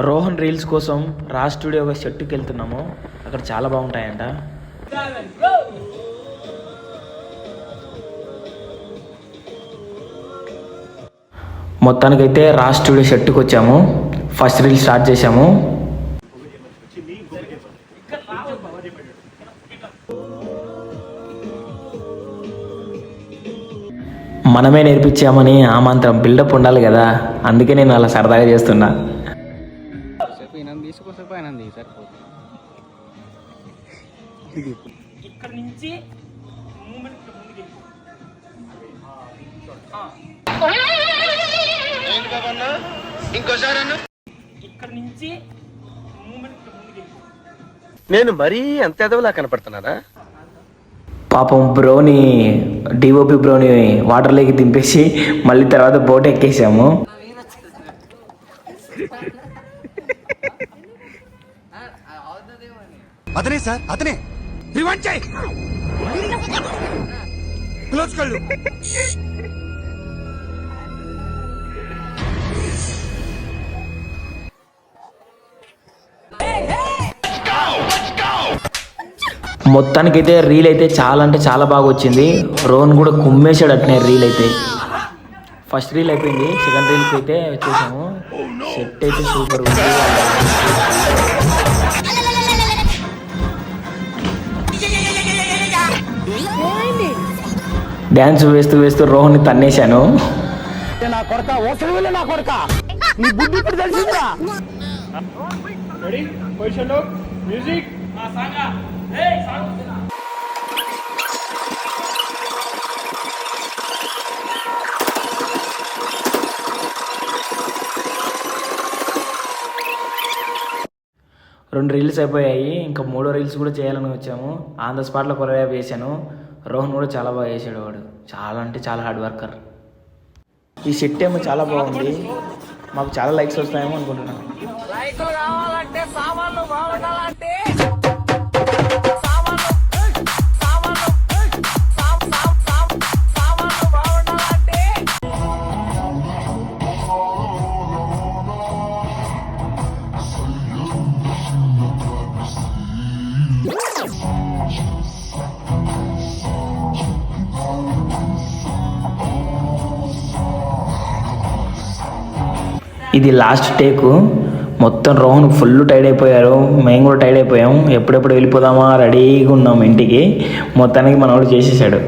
Rohan reels కోసం Raj studio ఒక షెట్టుకి వెళ్తున్నాము. అక్కడ చాలా బాగుంటాయంట. మొత్తానికైతే రాజ్ స్టూడియో షెట్టుకి వచ్చాము. ఫస్ట్ రీల్ స్టార్ట్ చేసాము. మనమే నేర్పించామని ఆ మాత్రం బిల్డప్ ఉండాలి కదా, అందుకే నేను అలా సరదాగా చేస్తున్నా. నేను మరీ అంత ఎదవలా కనపడుతున్నారా? పాపం బ్రోని డిఓపి బ్రోని వాటర్లోకి దింపేసి మళ్ళీ తర్వాత బోట్ ఎక్కేసాము. అతనే సార్, అతనే. రివైండ్ చేయి. క్లోజ్ కళ్ళు. మొత్తానికైతే రీల్ అయితే చాలా అంటే చాలా బాగా వచ్చింది. రోహన్ కూడా కుమ్మేశాడు అట్నే రీల్ అయితే. ఫస్ట్ రీల్ అయిపోయింది, సెకండ్ రీల్కి అయితే వచ్చేసాము. సెట్ అయితే సూపర్ ఉంది. డ్యాన్స్ వేస్తూ వేస్తూ రోహన్ని తన్నేశాను. రెండు రీల్స్ అయిపోయాయి, ఇంకా మూడో రీల్స్ కూడా చేయాలని వచ్చాము. ఆన్ ద స్పాట్లో కొరియా వేసాను. రోహన్ కూడా చాలా బాగా చేసాడు. వాడు చాలా అంటే చాలా హార్డ్ వర్కర్. ఈ సెట్ ఏమో చాలా బాగుంది. మాకు చాలా లైక్స్ వస్తాయేమో అనుకుంటున్నాను. ఇది లాస్ట్ టేకు. మొత్తం రోహన్ ఫుల్ టైర్డ్ అయిపోయారు, మేము కూడా టైర్డ్ అయిపోయాం. ఎప్పుడెప్పుడు వెళ్ళిపోదామా రెడీగా ఉన్నాం ఇంటికి. మొత్తానికి మనవాడు చేసేసాడు.